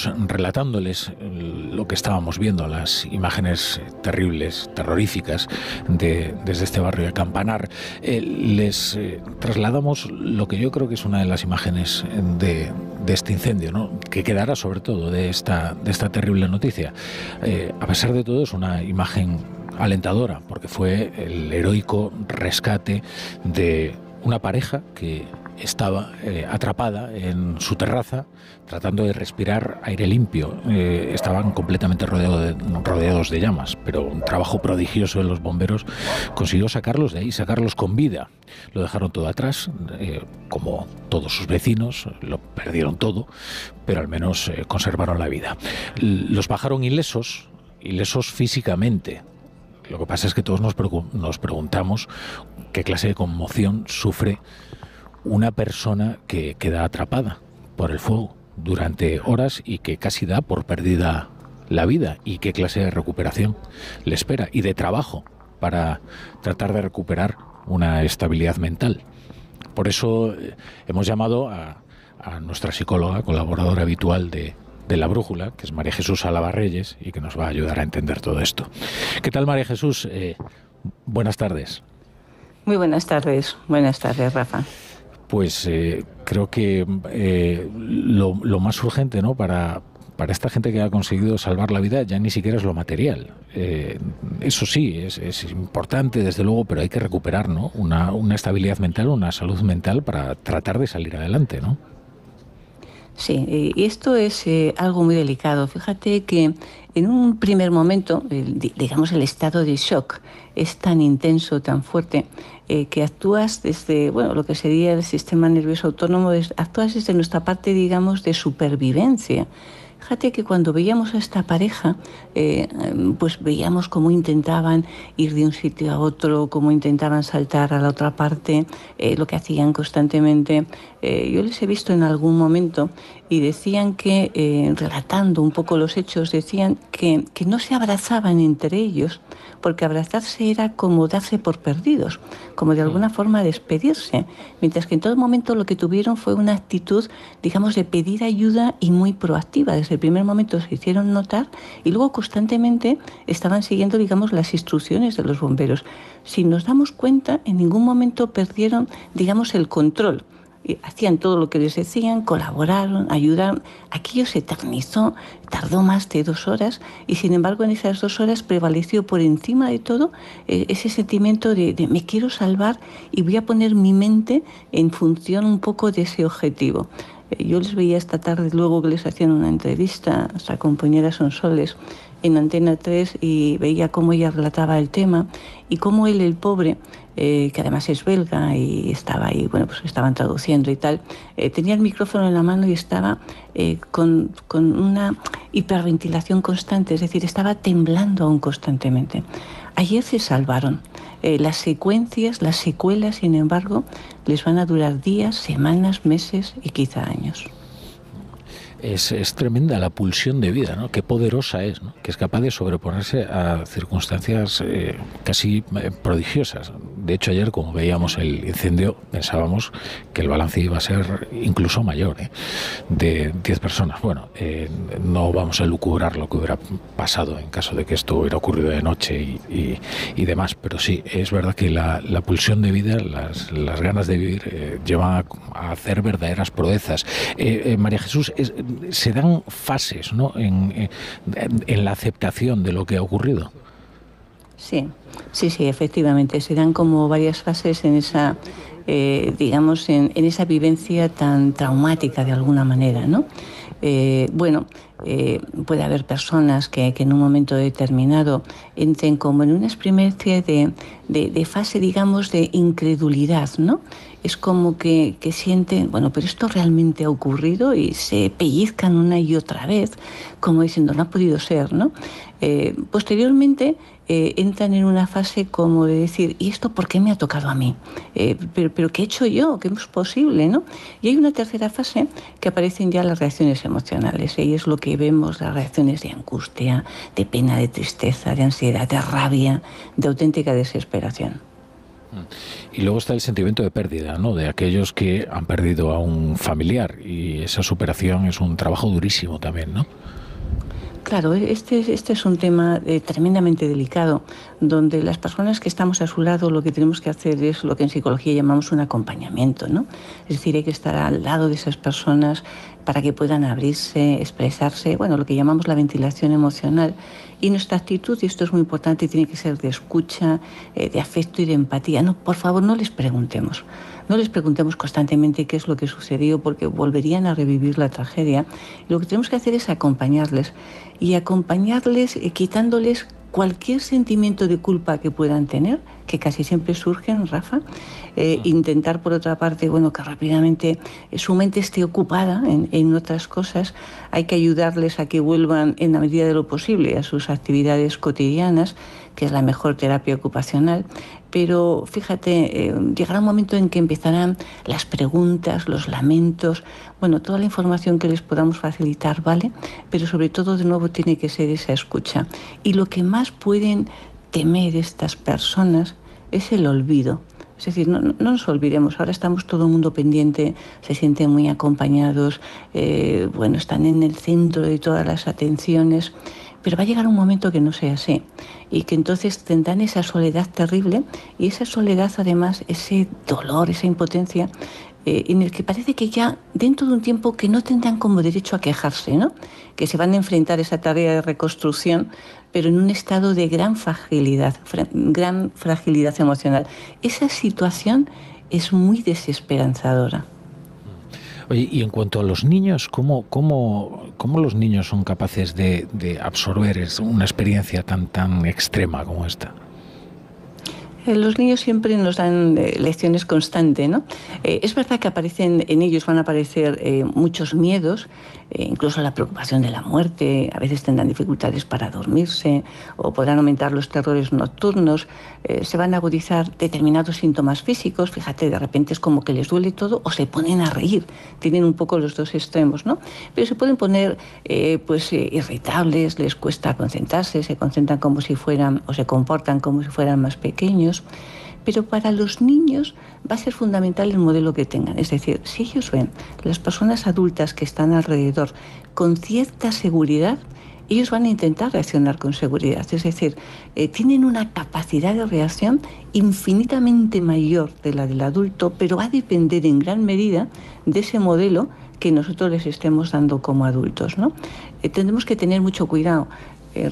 estábamos relatándoles lo que estábamos viendo, las imágenes terribles, terroríficas desde este barrio de Campanar, les trasladamos lo que yo creo que es una de las imágenes de este incendio, ¿no?, que quedará sobre todo de esta terrible noticia. A pesar de todo, es una imagen alentadora, porque fue el heroico rescate de una pareja que estaba atrapada en su terraza tratando de respirar aire limpio. Estaban completamente rodeados de llamas, pero un trabajo prodigioso de los bomberos consiguió sacarlos de ahí, sacarlos con vida. Lo dejaron todo atrás, como todos sus vecinos, lo perdieron todo, pero al menos conservaron la vida. Los bajaron ilesos físicamente. Lo que pasa es que todos nos preguntamos qué clase de conmoción sufre una persona que queda atrapada por el fuego durante horas y que casi da por perdida la vida, y qué clase de recuperación le espera y de trabajo para tratar de recuperar una estabilidad mental. Por eso hemos llamado a nuestra psicóloga, colaboradora habitual de La Brújula, que es María Jesús Álava Reyes, y que nos va a ayudar a entender todo esto. ¿Qué tal, María Jesús? Buenas tardes. Muy buenas tardes, Rafa. Pues creo que lo más urgente, ¿no?, para esta gente que ha conseguido salvar la vida ya ni siquiera es lo material. Eso sí, es importante, desde luego, pero hay que recuperar, ¿no?, una estabilidad mental, una salud mental para tratar de salir adelante, ¿no? Sí, y esto es algo muy delicado. Fíjate que en un primer momento, digamos, el estado de shock es tan intenso, tan fuerte, que actúas desde, lo que sería el sistema nervioso autónomo, actúas desde nuestra parte, digamos, de supervivencia. Fíjate que cuando veíamos a esta pareja, pues veíamos cómo intentaban ir de un sitio a otro, cómo intentaban saltar a la otra parte, lo que hacían constantemente. Yo les he visto en algún momento y decían que, relatando un poco los hechos, decían que no se abrazaban entre ellos, porque abrazarse era como darse por perdidos, como de alguna forma despedirse, mientras que en todo momento lo que tuvieron fue una actitud, digamos, de pedir ayuda y muy proactiva. Desde el primer momento se hicieron notar y luego constantemente estaban siguiendo, digamos, las instrucciones de los bomberos. Si nos damos cuenta, en ningún momento perdieron, digamos, el control. Hacían todo lo que les decían, colaboraron, ayudaron. Aquello se eternizó, tardó más de 2 horas y sin embargo en esas 2 horas prevaleció por encima de todo ese sentimiento de me quiero salvar y voy a poner mi mente en función un poco de ese objetivo. Yo les veía esta tarde, luego que les hacían una entrevista, nuestra compañera Sonsoles, en Antena 3, y veía cómo ella relataba el tema y cómo él, el pobre, que además es belga y estaba ahí, pues estaban traduciendo y tal, tenía el micrófono en la mano y estaba con una hiperventilación constante, es decir, estaba temblando aún constantemente. Ayer se salvaron. Las secuelas, sin embargo, les van a durar días, semanas, meses y quizá años. Es tremenda la pulsión de vida, ¿no? Qué poderosa es, ¿no?, que es capaz de sobreponerse a circunstancias casi prodigiosas. De hecho, ayer, como veíamos el incendio, pensábamos que el balance iba a ser incluso mayor, de 10 personas. Bueno, no vamos a lucubrar lo que hubiera pasado en caso de que esto hubiera ocurrido de noche y demás, pero sí, es verdad que la pulsión de vida, las ganas de vivir, llevan a hacer verdaderas proezas. María Jesús, se dan fases, ¿no?, en la aceptación de lo que ha ocurrido. Sí, efectivamente. Se dan como varias fases en esa, digamos, en esa vivencia tan traumática de alguna manera, ¿no? Puede haber personas que en un momento determinado entren como en una experiencia de fase, digamos, de incredulidad, ¿no? Es como que sienten, pero esto realmente ha ocurrido, y se pellizcan una y otra vez, como diciendo, no ha podido ser, ¿no? Posteriormente entran en una fase como de decir, ¿y esto por qué me ha tocado a mí? ¿Pero qué he hecho yo? ¿Qué es posible, no? Y hay una tercera fase que aparecen ya las reacciones emocionales, y es lo que vemos, las reacciones de angustia, de pena, de tristeza, de ansiedad, de rabia, de auténtica desesperación. Y luego está el sentimiento de pérdida, ¿no? De aquellos que han perdido a un familiar, y esa superación es un trabajo durísimo también, ¿no? Claro, este es un tema tremendamente delicado, donde las personas que estamos a su lado lo que tenemos que hacer es lo que en psicología llamamos un acompañamiento, ¿no? Es decir, hay que estar al lado de esas personas para que puedan abrirse, expresarse, bueno, lo que llamamos la ventilación emocional. Y nuestra actitud, y esto es muy importante, tiene que ser de escucha, de afecto y de empatía. No, por favor, no les preguntemos. No les preguntemos constantemente qué es lo que sucedió, porque volverían a revivir la tragedia. Lo que tenemos que hacer es acompañarles, y acompañarles quitándoles cualquier sentimiento de culpa que puedan tener, que casi siempre surgen, Rafa. Intentar, por otra parte, bueno, que rápidamente su mente esté ocupada en otras cosas. Hay que ayudarles a que vuelvan, en la medida de lo posible, a sus actividades cotidianas, que es la mejor terapia ocupacional. Pero fíjate, llegará un momento en que empezarán las preguntas, los lamentos, bueno, toda la información que les podamos facilitar, ¿vale? Pero sobre todo, de nuevo, tiene que ser esa escucha. Y lo que más pueden temer estas personas es el olvido. Es decir, no nos olvidemos, ahora estamos todo el mundo pendiente, se sienten muy acompañados, bueno, están en el centro de todas las atenciones, pero va a llegar un momento que no sea así, y que entonces tendrán esa soledad terrible, y esa soledad, además, ese dolor, esa impotencia, en el que parece que ya dentro de un tiempo que no tendrán como derecho a quejarse, ¿no? Que se van a enfrentar a esa tarea de reconstrucción, pero en un estado de gran fragilidad emocional. Esa situación es muy desesperanzadora. Oye, y en cuanto a los niños, ¿cómo los niños son capaces de absorber una experiencia tan extrema como esta? Los niños siempre nos dan lecciones constantes, ¿no? Es verdad que aparecen en ellos, van a aparecer muchos miedos, incluso la preocupación de la muerte, a veces tendrán dificultades para dormirse, o podrán aumentar los terrores nocturnos, se van a agudizar determinados síntomas físicos, fíjate, de repente es como que les duele todo, o se ponen a reír, tienen un poco los dos extremos, ¿no? Pero se pueden poner irritables, les cuesta concentrarse, se concentran como si fueran, o se comportan como si fueran más pequeños. Pero para los niños va a ser fundamental el modelo que tengan. Es decir, si ellos ven las personas adultas que están alrededor con cierta seguridad, ellos van a intentar reaccionar con seguridad. Es decir, tienen una capacidad de reacción infinitamente mayor de la del adulto, pero va a depender en gran medida de ese modelo que nosotros les estemos dando como adultos, ¿no? Tendremos que tener mucho cuidado,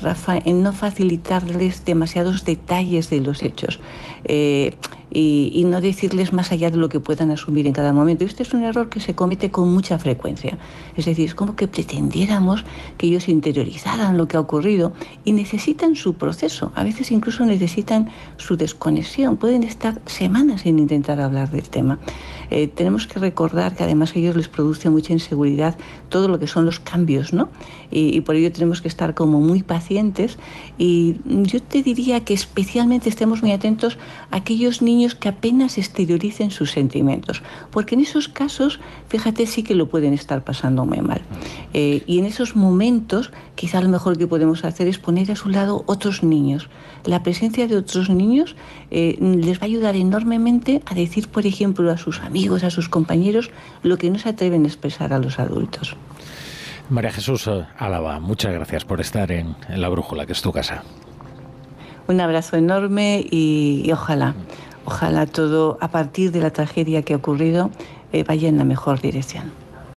Rafa, en no facilitarles demasiados detalles de los hechos y no decirles más allá de lo que puedan asumir en cada momento. Este es un error que se comete con mucha frecuencia. Es decir, es como que pretendiéramos que ellos interiorizaran lo que ha ocurrido, y necesitan su proceso. A veces incluso necesitan su desconexión. Pueden estar semanas sin intentar hablar del tema. Tenemos que recordar que además a ellos les produce mucha inseguridad todo lo que son los cambios, ¿no? Y por ello tenemos que estar como muy pacientes, y yo te diría que especialmente estemos muy atentos a aquellos niños que apenas exterioricen sus sentimientos, porque en esos casos, fíjate, sí que lo pueden estar pasando muy mal. Y en esos momentos, quizá lo mejor que podemos hacer es poner a su lado otros niños. La presencia de otros niños les va a ayudar enormemente a decir, por ejemplo, a sus amigos, a sus compañeros, lo que no se atreven a expresar a los adultos. María Jesús Álava, muchas gracias por estar en La Brújula, que es tu casa. Un abrazo enorme y ojalá todo, a partir de la tragedia que ha ocurrido, vaya en la mejor dirección.